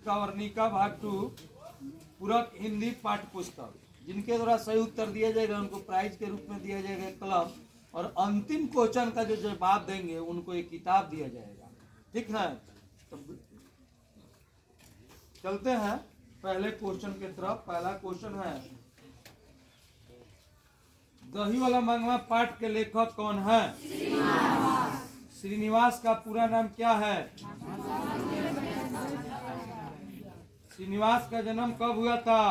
कवर्णिका भाग 2 पूरक हिंदी पाठ्य पुस्तक। जिनके द्वारा सही उत्तर दिया जाएगा उनको प्राइज के रूप में दिया जाएगा कलम, और अंतिम क्वेश्चन का जो जवाब देंगे उनको एक किताब दिया जाएगा। ठीक है, तो चलते हैं पहले क्वेश्चन की तरफ। पहला क्वेश्चन है, दही वाला मंगवा पाठ के लेखक कौन है? श्रीनिवास का पूरा नाम क्या है? श्रीनिवास का जन्म कब हुआ था?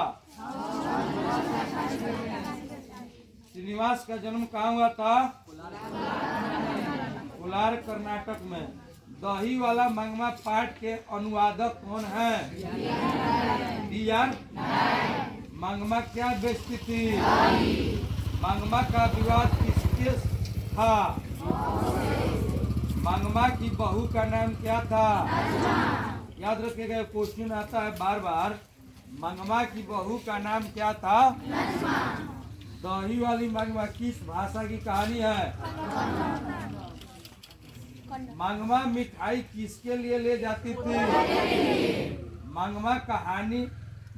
श्रीनिवास का जन्म कहाँ हुआ था? कोलार, कर्नाटक में। दही वाला मंगवा पाठ के अनुवादक कौन है? मंगवा क्या बेचती थी? मंगवा का विवाद किसके था? मंगवा की बहू का नाम क्या था? याद रखिएगा, क्वेश्चन आता है बार बार। मंगवा की बहू का नाम क्या था? दही वाली मंगवा किस भाषा की कहानी है? मंगवा मिठाई किसके लिए ले जाती थी? मंगवा कहानी,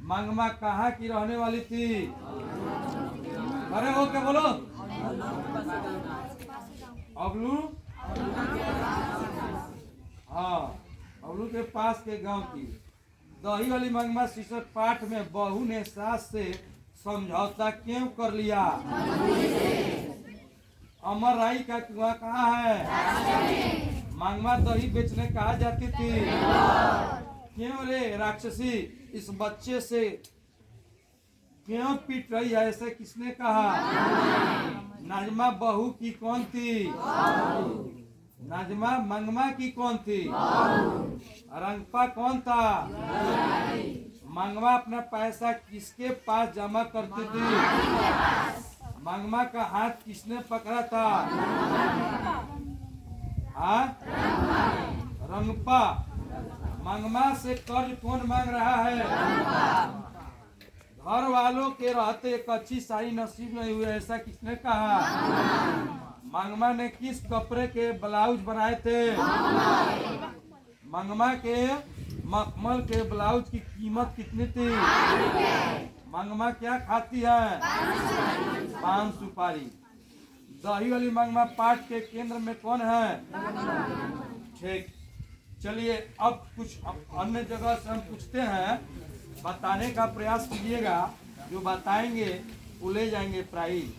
मंगवा कहाँ की रहने वाली थी? अरे हो क्या बोलो? अबलू, हाँ, अबलू के पास के गांव की। दही वाली मंगवा शीर्षक पाठ में बहू ने सास से समझौता क्यों कर लिया? अमर राई का कुआं कहाँ है? मंगवा दही बेचने कहाँ जाती थी? क्यों रे राक्षसी इस बच्चे से क्यों पीट रही है, ऐसे किसने कहा? नाजमा बहू की कौन थी? नाजमा मंगवा की कौन थी? रंगपा कौन था? मंगवा अपना पैसा किसके पास जमा करती थी? मंगवा का हाथ किसने पकड़ा था? हाँ, रंगपा। मंगवा से कर्ज कौन मांग रहा है? घर वालों के रहते एक अच्छी साड़ी नसीब नहीं हुई, ऐसा किसने कहा? मंगवा ने किस कपड़े के ब्लाउज बनाए थे? मंगवा के मखमल के ब्लाउज की कीमत कितनी थी? मंगवा क्या खाती है? पान सुपारी। दही वाली मंगवा पाठ के केंद्र में कौन है? ठीक, चलिए अब कुछ अन्य जगह से हम पूछते हैं, बताने का प्रयास कीजिएगा। जो बताएंगे वो ले जाएंगे प्राइज।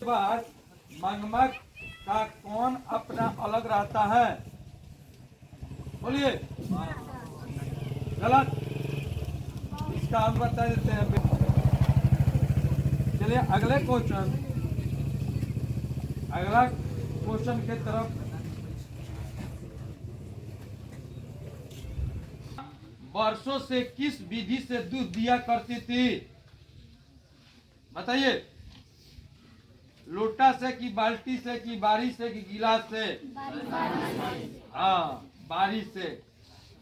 बाद मंगवा का कौन अपना अलग रहता है? बोलिए। गलत, इसका हम बता देते हैं। चलिए अगले क्वेश्चन, अगला क्वेश्चन के तरफ। वर्षों से किस विधि से दूध दिया करती थी? बताइए। लोटा से कि बाल्टी से कि बारी से कि गिलास से? हाँ, बारी से।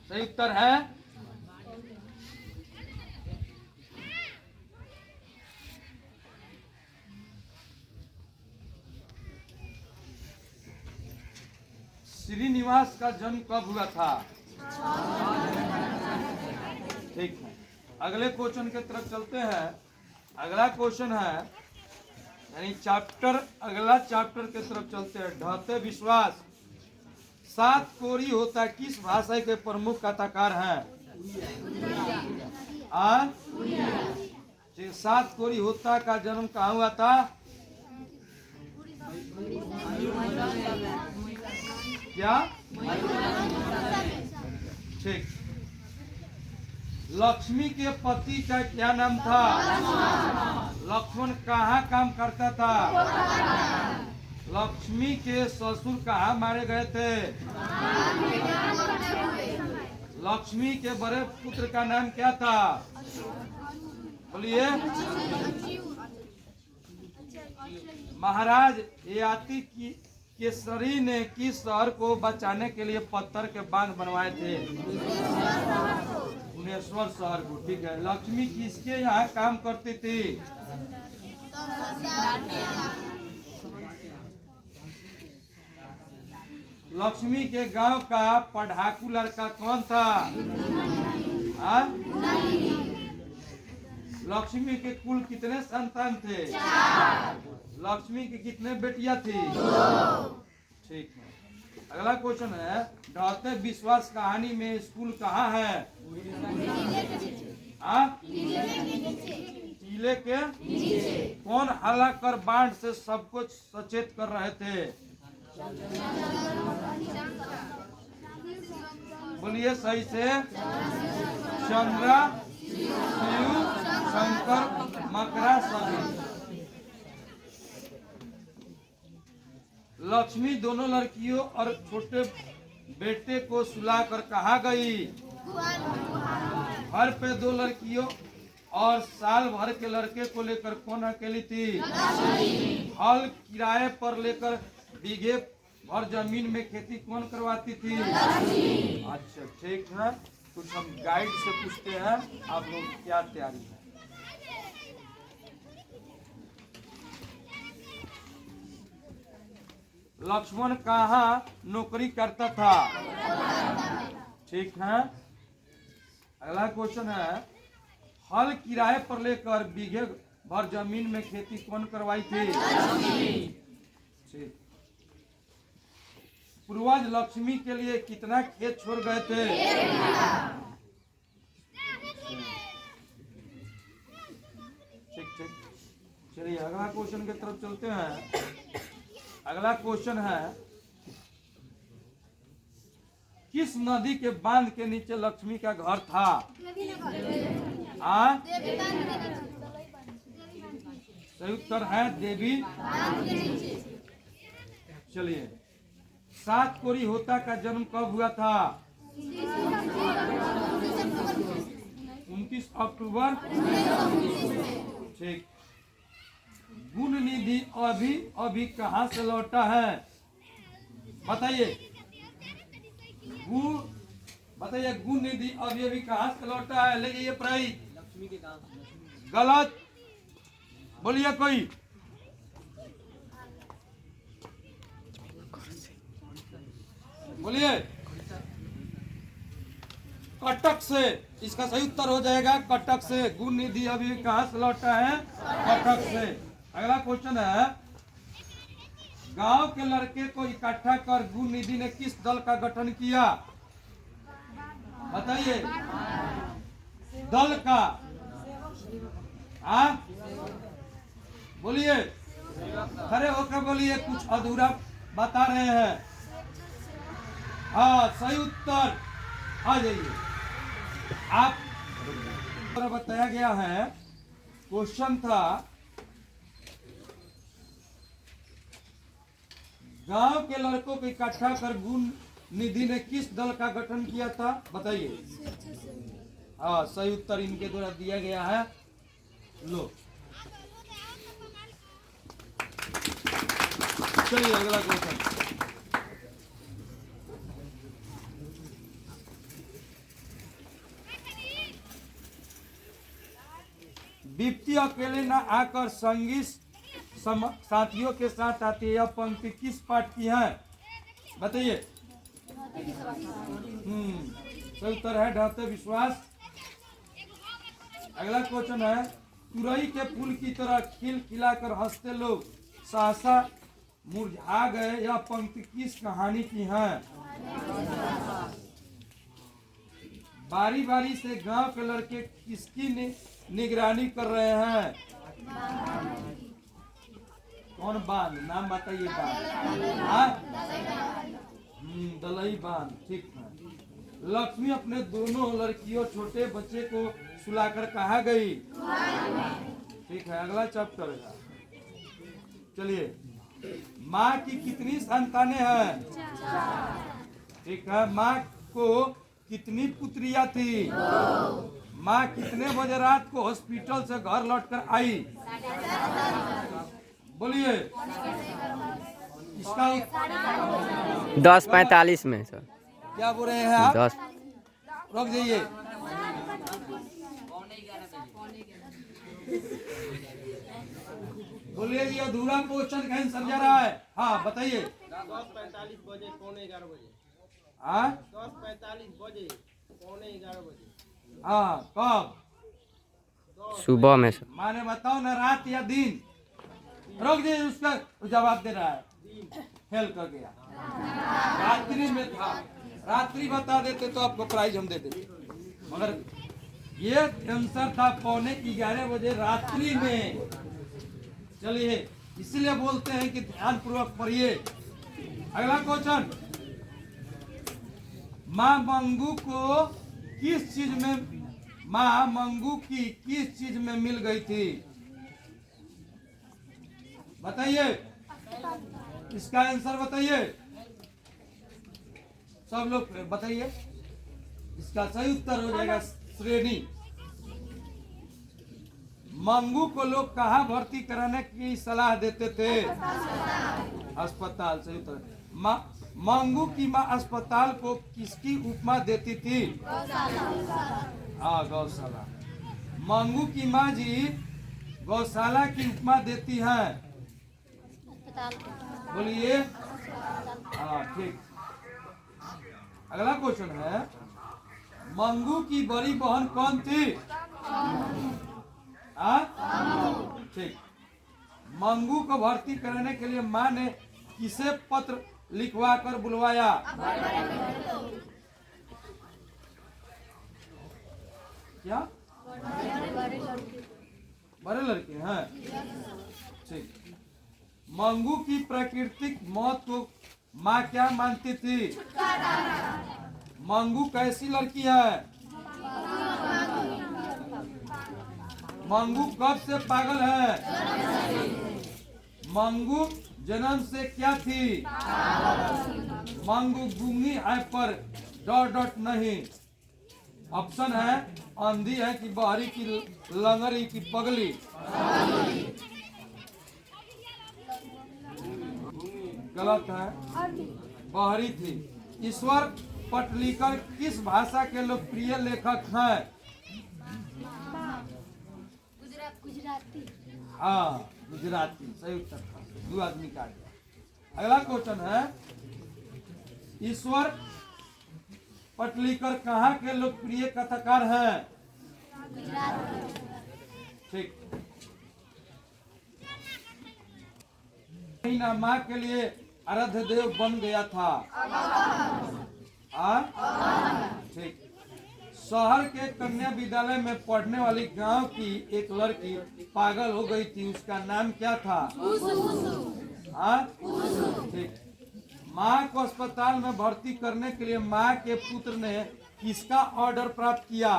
सही उत्तर है। श्रीनिवास का जन्म कब हुआ था? ठीक है, अगले क्वेश्चन के तरफ चलते हैं। अगला क्वेश्चन है, यानी चैप्टर, अगला चैप्टर के तरफ चलते हैं। ढहते विश्वास। सात कोरी होता किस भाषा के प्रमुख कथाकार हैं? सात कोरी होता का जन्म कहाँ हुआ था? क्या? ठीक। लक्ष्मी के पति का क्या नाम था? लक्ष्मण कहाँ काम करता था? लक्ष्मी के ससुर कहाँ मारे गए थे? लक्ष्मी के बड़े पुत्र का नाम क्या था? बोलिए। महाराज ययाति की केसरी ने किस शहर को बचाने के लिए पत्थर के बांध बनवाए थे? भुवनेश्वर शहर को। ठीक है। लक्ष्मी किसके यहाँ काम करती थी? लक्ष्मी के गांव का पढ़ाकू लड़का कौन था? लक्ष्मी के कुल कितने संतान थे? लक्ष्मी की कितने बेटियां थी? ठीक है। अगला क्वेश्चन है, ढलते विश्वास कहानी में स्कूल कहाँ है? टीले के कौन हल्ला कर बांध से सबको सचेत कर रहे थे? बोलिए सही से। चंद्रा, शिव, शंकर, मकरा, सभी। लक्ष्मी दोनों लड़कियों और छोटे बेटे को सुलाकर कहाँ गई? घर पे दो लड़कियों और साल भर के लड़के को लेकर कौन अकेली थी? हल किराए पर लेकर बीघे भर जमीन में खेती कौन करवाती थी? अच्छा ठीक है। कुछ हम गाइड से पूछते हैं, आप लोग क्या तैयारी है? लक्ष्मण कहाँ नौकरी करता था? ठीक है। अगला क्वेश्चन है, हल किराए पर लेकर बीघे भर जमीन में खेती कौन करवाई थी? ठीक। पूर्वज लक्ष्मी के लिए कितना खेत छोड़ गए थे? ठीक ठीक। चलिए अगला क्वेश्चन की तरफ चलते हैं। अगला क्वेश्चन है, किस नदी के बांध के नीचे लक्ष्मी का घर था? सही उत्तर है देवी। चलिए, 7 कोरी होता का जन्म कब हुआ था? 29 अक्टूबर। ठीक। गुण निधि अभी अभी कहाँ से लौटा है? बताइए। बताइए गुण निधि अभी अभी कहाँ से लौटा है? लेकिन ये प्राइज लक्ष्मी के गांव। गलत। बोलिए कोई। बोलिए। कटक से। इसका सही उत्तर हो जाएगा कटक से। गुण निधि अभी कहाँ से लौटा है? कटक से। अगला क्वेश्चन है, गांव के लड़के को इकट्ठा कर गुण निधि ने किस दल का गठन किया? बताइए। दल का। बोलिए। खड़े होकर बोलिए, कुछ अधूरा बता रहे हैं। हाँ सही उत्तर। आ जाइए आप। बताया गया है, क्वेश्चन था, गांव के लड़कों को इकट्ठा कर गुण निधि ने किस दल का गठन किया था? बताइए। हाँ सही उत्तर इनके द्वारा दिया गया है। लो चलिए अगला क्वेश्चन। विप्ति अकेले न आकर संगी साथियों के साथ आती है। यह पंक्ति किस पाठ की है? बताइए। सही उत्तर है ढलते विश्वास। अगला क्वेश्चन है, तुरई के फूल की तरह खिल खिलाकर हंसते लोग सहसा मुरझा गए। यह पंक्ति किस कहानी की है? बारी बारी से गांव के लड़के किसकी निगरानी कर रहे हैं? कौन बांध? नाम बताइए। बांध। दलई बांध। ठीक है। लक्ष्मी अपने दोनों लड़कियों छोटे बच्चे को सुलाकर कहाँ गई? ठीक है। अगला चैप्टर है। चलिए, माँ की कितनी संतानें हैं? ठीक है। माँ को कितनी पुत्रियां थी? माँ कितने बजे रात को हॉस्पिटल से घर लौटकर आई? बोलिए। इसका 10:45 में सर। क्या बोल रहे हैं आप? 10। रुक जाइए। बोलिए जी, अधूरा क्वेश्चन कहीं समझा रहा है? हाँ बताइए। 10:45 बजे, 11:45 बजे। हाँ 10:45 बजे, 11:45 बजे। हाँ कब? सुबह में सर। माने बताओ ना, रात या दिन? रुक जाइए, उसका जवाब दे रहा है। फेल कर गया। रात्रि में था। रात्रि बता देते तो आपको प्राइज हम दे देते, मगर ये आंसर था 11:45 बजे रात्रि में। चलिए, इसीलिए बोलते हैं कि ध्यान पूर्वक पढ़िए। अगला क्वेश्चन, माँ मंगू को किस चीज में, माँ मंगू की किस चीज में मिल गई थी? बताइए, इसका आंसर बताइए। सब लोग बताइए। इसका सही उत्तर हो जाएगा श्रेणी। मंगू को लोग कहाँ भर्ती कराने की सलाह देते थे? अस्पताल। सही उत्तर। मंगू की माँ अस्पताल को किसकी उपमा देती थी? हाँ, गौशाला। मंगू की माँ जी गौशाला की उपमा देती हैं। बोलिए। हाँ ठीक। अगला क्वेश्चन है, मंगू की बड़ी बहन कौन थी? ठीक। मंगू को भर्ती कराने के लिए माँ ने किसे पत्र लिखवा कर बुलवाया? क्या? बड़े लड़के हैं। ठीक। मंगू की प्राकृतिक मौत को माँ क्या मानती थी? मंगू कैसी लड़की है? मंगू कब से पागल है? मंगू जन्म से क्या थी? मंगू गूंगी है पर डॉट डॉट नहीं। ऑप्शन है, अंधी है कि बहरी की लंगड़ी की पगली? गलत है, बहरी थी। ईश्वर पटलीकर किस भाषा के लोकप्रिय लेखक हैं? गुजराती। हाँ गुजराती। सही उत्तर था। 2 आदमी का गया। अगला क्वेश्चन है, ईश्वर पटलीकर कहाँ के लोकप्रिय कथाकार हैं? ठीक। ना माँ के लिए आराध्य देव बन गया था? ठीक। शहर के कन्या विद्यालय में पढ़ने वाली गांव की एक लड़की पागल हो गई थी, उसका नाम क्या था? ठीक। माँ को अस्पताल में भर्ती करने के लिए माँ के पुत्र ने किसका ऑर्डर प्राप्त किया?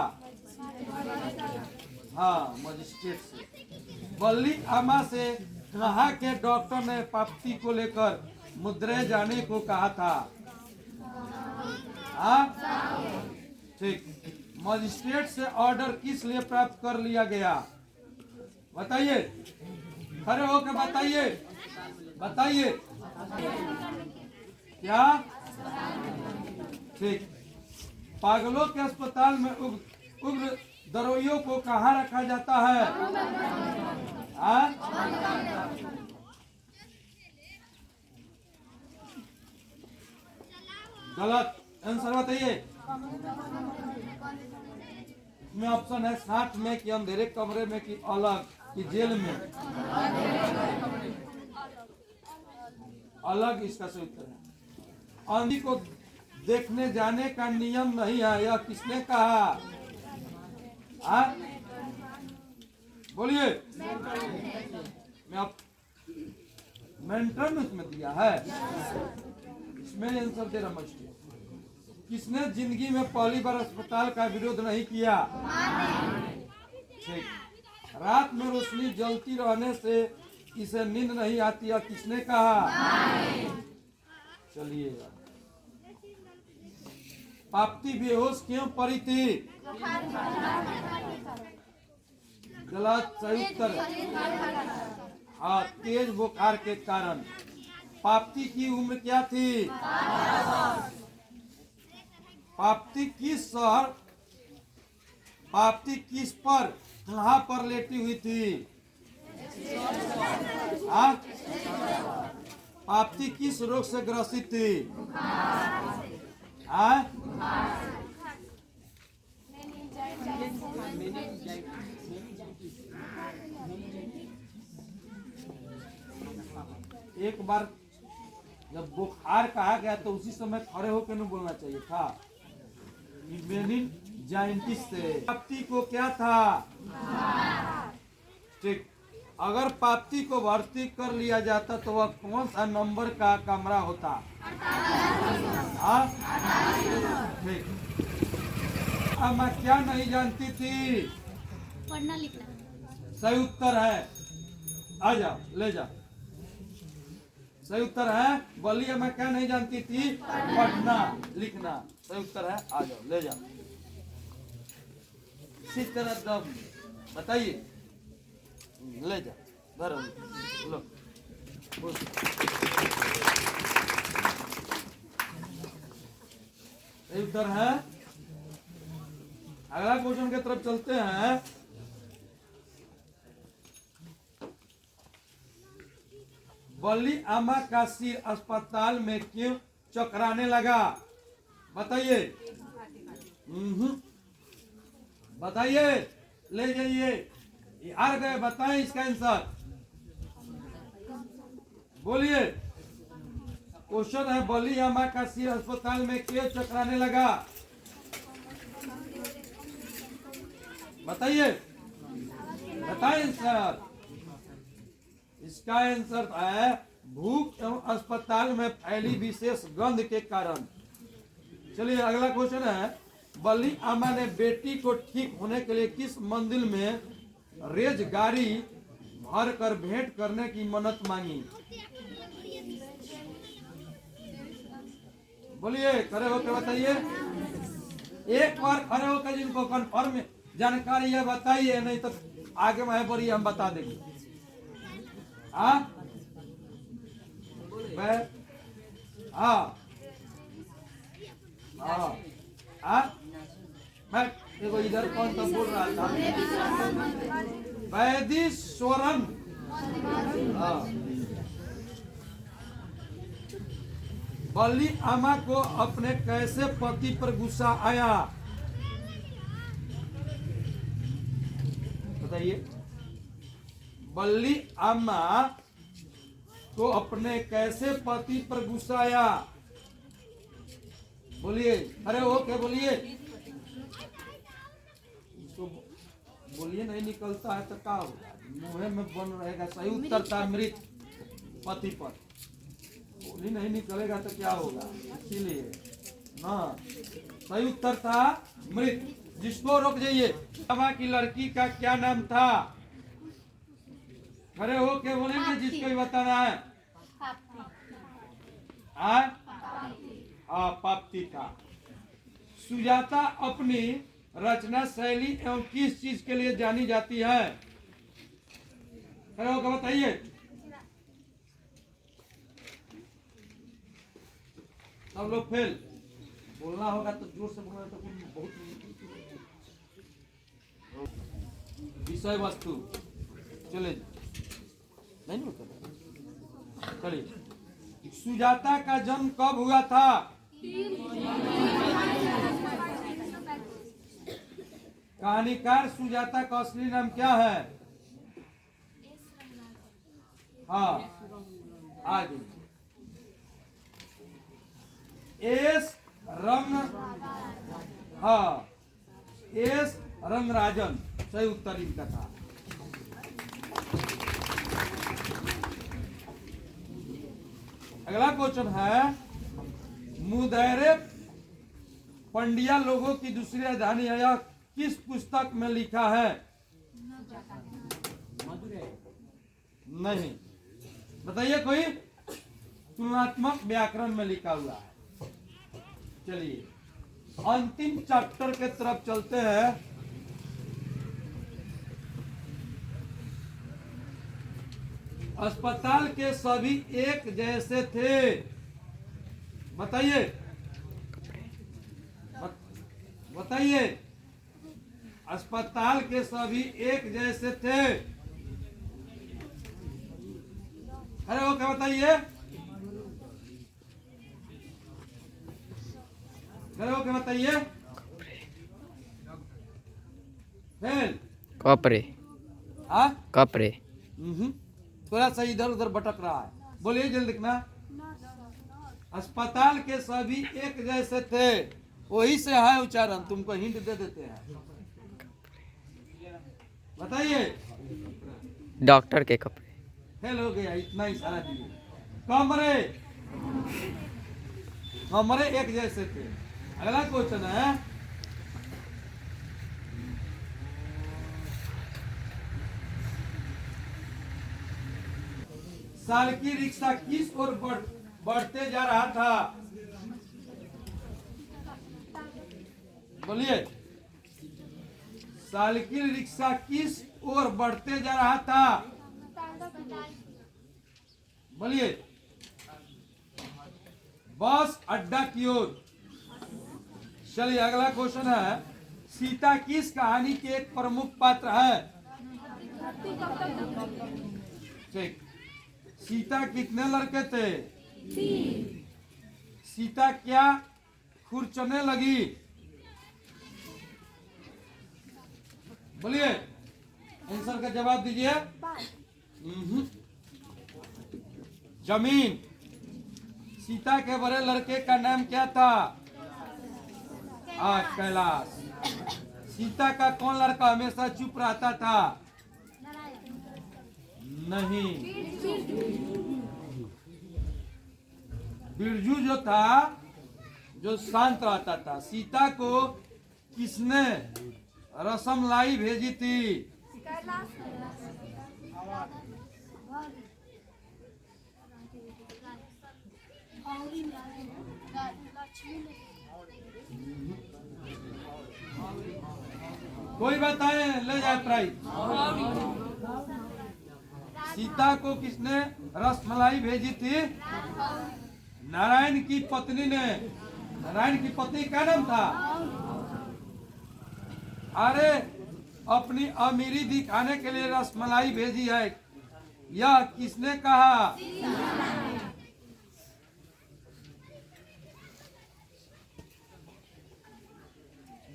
हाँ, मजिस्ट्रेट से। बल्ली अम्मा से कहाँ के डॉक्टर ने पाप्ती को लेकर मुद्रे जाने को कहा था? ठीक। मजिस्ट्रेट से ऑर्डर किस लिए प्राप्त कर लिया गया? बताइए, खड़े होकर बताइए। बताइए क्या? ठीक। पागलों के अस्पताल में उग्र दरोइयों को कहाँ रखा जाता है? गलत। आंसर बताइए। इसमें ऑप्शन है, साथ में कि अंधेरे कमरे में कि अलग कि जेल में? अलग इसका सही उत्तर है। अंधी को देखने जाने का नियम नहीं है, यह किसने कहा? बोलिए। मेंटर में इसमें दिया है, इसमें आंसर दे रहा मस्ती। किसने जिंदगी में पहली बार अस्पताल का विरोध नहीं किया? ठीक। रात में रोशनी जलती रहने से इसे नींद नहीं आती है, किसने कहा? चलिए। पाप्ती बेहोश क्यों पड़ी थी? गलत। सही उत्तर। हाँ, तेज बुखार के कारण। पाप्ती की उम्र क्या थी? पाप्ती किस शहर, पाप्ती किस पर, कहाँ पर लेटी हुई थी? हाँ? पाप्ती किस रोग से ग्रसित थी? हाँ? एक बार जब बुखार कहा गया तो उसी समय खड़े होकर नहीं बोलना चाहिए था। मेनिंजाइटिस से पाप्ती को क्या था? ठीक। अगर पाप्ती को भर्ती कर लिया जाता तो वह कौन सा नंबर का कमरा होता? हाँ? ठीक। अम्मा क्या नहीं जानती थी? पढ़ना लिखना। सही उत्तर है, आ जाओ ले जाओ। सही उत्तर है, बोलिए मैं क्या नहीं जानती थी? पढ़ना लिखना। सही उत्तर है, आ जाओ ले जाओ। इसी तरह दम बताइए, ले जाओ भरो लो। सही उत्तर है। अगला क्वेश्चन की तरफ चलते हैं। बल्ली अम्मा का सिर अस्पताल में क्यों चकराने लगा? बताइए। बताइए, ले जाइए। हार गए, बताएं इसका आंसर। बोलिए। क्वेश्चन है, बल्ली अम्मा का सिर अस्पताल में क्यों चकराने लगा? बताइए, बताएं आंसर। इसका आंसर है भूख एवं अस्पताल में फैली विशेष गंध के कारण। चलिए अगला क्वेश्चन है, बल्ली अम्मा ने बेटी को ठीक होने के लिए किस मंदिर में रेजगारी भर कर भेंट करने की मन्नत मांगी? बोलिए, खड़े होकर बताइए। एक बार खड़े होकर जिनको कन्फर्म जानकारी है बताइए, नहीं तो आगे में बढ़िए हम बता देंगे। हाँ? हाँ हाँ हाँ। मैं देखो इधर कौन सा बोल रहा था? वैदीश्वरन। हाँ। बल्ली अम्मा को अपने कैसे पति पर गुस्सा आया? बताइए। बल्ली अम्मा को अपने कैसे पति पर गुस्सा आया? बोलिए, अरे हो क्या? बोलिए, इसको बोलिए, नहीं निकलता है तो क्या होगा? मुंह में बन रहेगा। सही उत्तर था मृत पति पर। बोली नहीं निकलेगा तो क्या होगा? इसीलिए ना, सही उत्तर था मृत। जिसको रोक जाइए। अम्मा की लड़की का क्या नाम था? खड़े हो के बोलेंगे, जिसको भी बताना है। हाँ, पाप्ती था। सुजाता अपनी रचना शैली एवं किस चीज के लिए जानी जाती है? खड़े होकर बताइए। सब लोग फेल। बोलना होगा तो जोर से बोलना, तो बहुत विषय वस्तु। चले नहीं होता। चलिए, सुजाता का जन्म कब हुआ था? कहानीकार सुजाता का असली नाम क्या है? हाँ, आगे। एस रंग, हाँ, एस रंगराजन सही उत्तर इनका था। अगला क्वेश्चन है, मुदैरे पंडिया लोगों की दूसरी राजधानी है, यह किस पुस्तक में लिखा है? नहीं, बताइए कोई। तुलनात्मक व्याकरण में लिखा हुआ है। चलिए अंतिम चैप्टर के तरफ चलते हैं। अस्पताल के सभी एक जैसे थे। बताइए, बताइए। अस्पताल के सभी एक जैसे थे। अरे वो क्या, बताइए। अरे वो क्या, बताइए। फेल। कपड़े। हाँ, कपड़े। थोड़ा सा इधर उधर भटक रहा है। बोलिए जल्दी लिखना। अस्पताल के सभी एक जैसे थे, वही से है उच्चारण, तुमको हिंट दे देते हैं। बताइए। डॉक्टर के कपड़े। फेल हो गया, इतना इशारा दिए। कमरे, कमरे एक जैसे थे। अगला क्वेश्चन है, साल की रिक्शा किस ओर बढ़ते जा रहा था? बोलिए। साइकिल रिक्शा किस ओर बढ़ते जा रहा था? बोलिए। बस अड्डा की ओर। चलिए अगला क्वेश्चन है, सीता किस कहानी के एक प्रमुख पात्र है? ठीक। सीता कितने लड़के थे? सीता क्या खुरचने लगी? बोलिए, आंसर का जवाब दीजिए। जमीन। सीता के बड़े लड़के का नाम क्या था? कैलाश। सीता का कौन लड़का हमेशा चुप रहता था? नहीं, बिरजू जो था, जो शांत रहता था। सीता को किसने रसमलाई भेजी थी? कोई बताए, ले जाए प्राइज। सीता को किसने रसमलाई भेजी थी? नारायण की पत्नी ने। नारायण की पत्नी का नाम था? अरे, अपनी अमीरी दिखाने के लिए रसमलाई भेजी है, यह किसने कहा?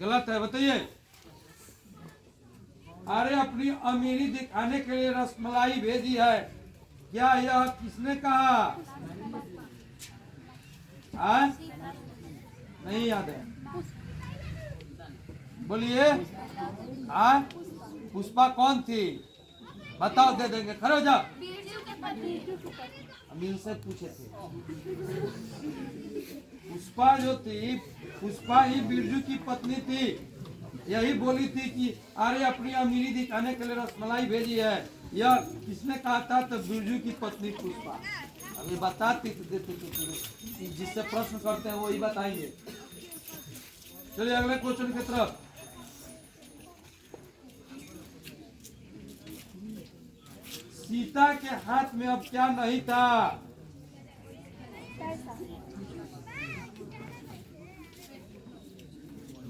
गलत है, बताइए। अरे, अपनी अमीरी दिखाने के लिए रसमलाई भेजी है, क्या यह किसने कहा? नहीं याद है, बोलिए। पुष्पा कौन थी? बताओ, दे देंगे। खड़े हो जाओ। अमीन से पूछे थे। पुष्पा जो थी, पुष्पा ही बिरजू की पत्नी थी। यही बोली थी कि अरे अपनी अमीरी दिखाने के लिए रसमलाई भेजी है, यह किसने कहा था? तो बिरजू की पत्नी पुष्पा। अभी बताती तो देते, जिससे प्रश्न करते हैं वही बताएंगे। चलिए अगले क्वेश्चन की तरफ। सीता के हाथ में अब क्या नहीं था?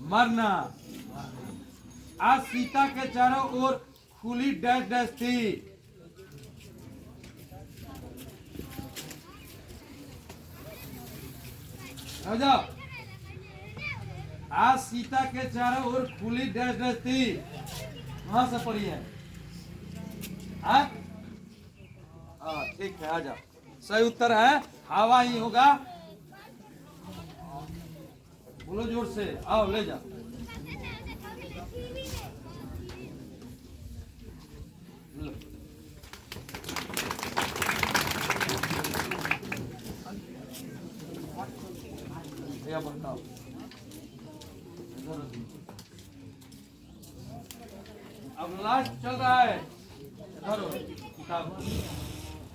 मरना। आज सीता के चारों ओर खुली डैश डैश थी। जाओ। आज सीता के चारों ओर खुली डैश डैश थी। वहां से पढ़ी है। ठीक है, आ जाओ। सही उत्तर है हवा ही होगा। बोलो जोर से, आओ ले जाओ। बताओ। अब लास्ट चल रहा है। धरो किताब,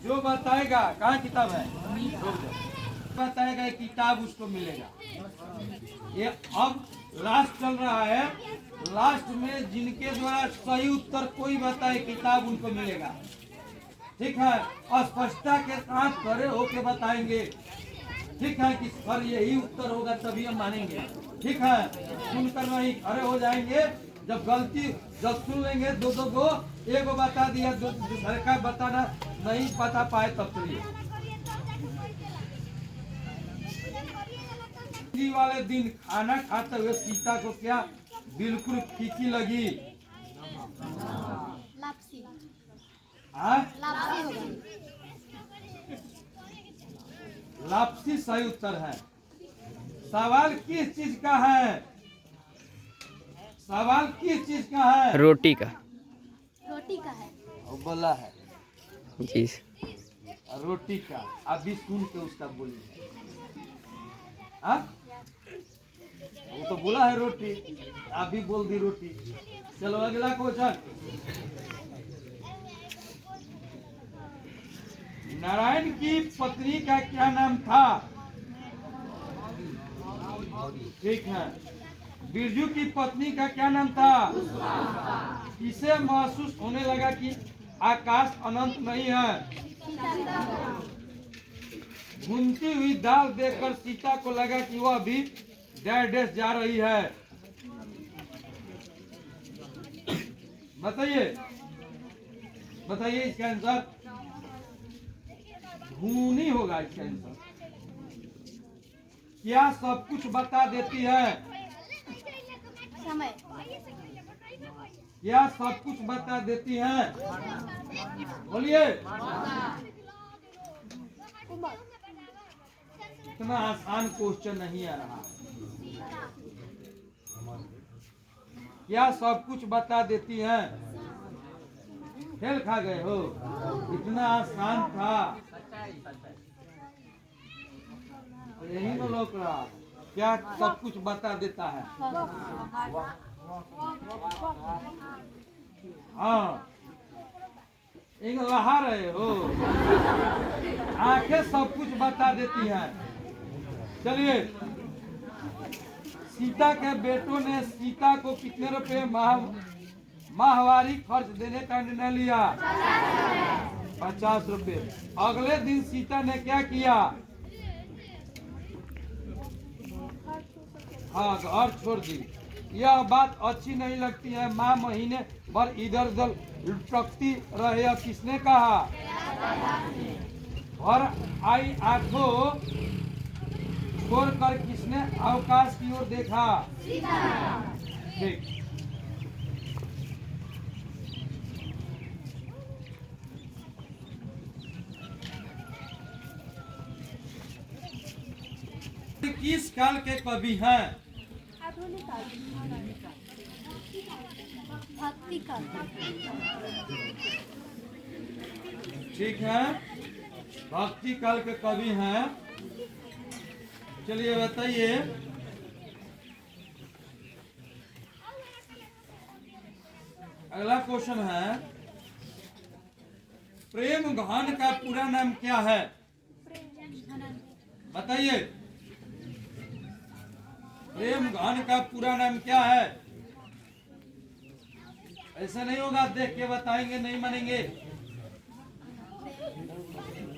जो बताएगा। कहाँ किताब है? बताएगा किताब उसको मिलेगा। ये अब लास्ट चल रहा है। लास्ट में जिनके द्वारा सही उत्तर कोई बताए किताब उनको मिलेगा। ठीक है, स्पष्टता के साथ खड़े होके बताएंगे। ठीक है कि सर यही उत्तर होगा तभी हम मानेंगे। ठीक है, सुनकर नहीं खड़े हो जाएंगे। जब गलती जब सुन लेंगे दो दो को, एक को बता दिया दूसरे का बताना नहीं बता पाए तब चलिए। वाले दिन खाना खाते हुए सीता को क्या बिल्कुल फीकी लगी? लापसी हाँ, लापसी होगा। लापसी सही उत्तर है। सवाल किस चीज का है? सवाल किस चीज का है? रोटी का। रोटी का है। बोला है जी। रोटी का। अभी सुन के उसका बोलिए। हाँ, वो तो बोला है रोटी, अभी बोल दी रोटी। चलो अगला क्वेश्चन। नारायण की पत्नी का क्या नाम था? ठीक है। बिरजू की पत्नी का क्या नाम था? इसे महसूस होने लगा कि आकाश अनंत नहीं है। घूमती हुई दाल देखकर सीता को लगा कि वह अभी डैश जा रही है। बताइए बताइए इसका आंसर। घूनी होगा इसका आंसर। क्या सब कुछ बता देती है? समय। क्या सब कुछ बता देती है? बोलिए। इतना आसान क्वेश्चन नहीं आ रहा। क्या सब कुछ बता देती है? फेल खा गए हो? इतना आसान था। यही में लोग रहा। क्या सब कुछ बता देता है? हाँ, एक लहा रहे हो। आंखें सब कुछ बता देती हैं। चलिए, सीता के बेटों ने सीता को कितने रुपए माहवारी खर्च देने का निर्णय लिया? 50 रुपए। अगले दिन सीता ने क्या किया? हाँ, घर छोड़ दी। यह बात अच्छी नहीं लगती है। माँ महीने भर इधर उधर लुटकती रहे। अब किसने कहा? घर आई आंखों छोड़कर किसने अवकाश की ओर देखा? ठीक। किस काल के कवि हैं? भक्ति का। ठीक है, भक्ति काल के कवि हैं। चलिए बताइए। अगला क्वेश्चन है, प्रेम घन का पूरा नाम क्या है? बताइए। प्रेम घन का पूरा नाम क्या है? ऐसा नहीं होगा, देख के बताएंगे नहीं मानेंगे।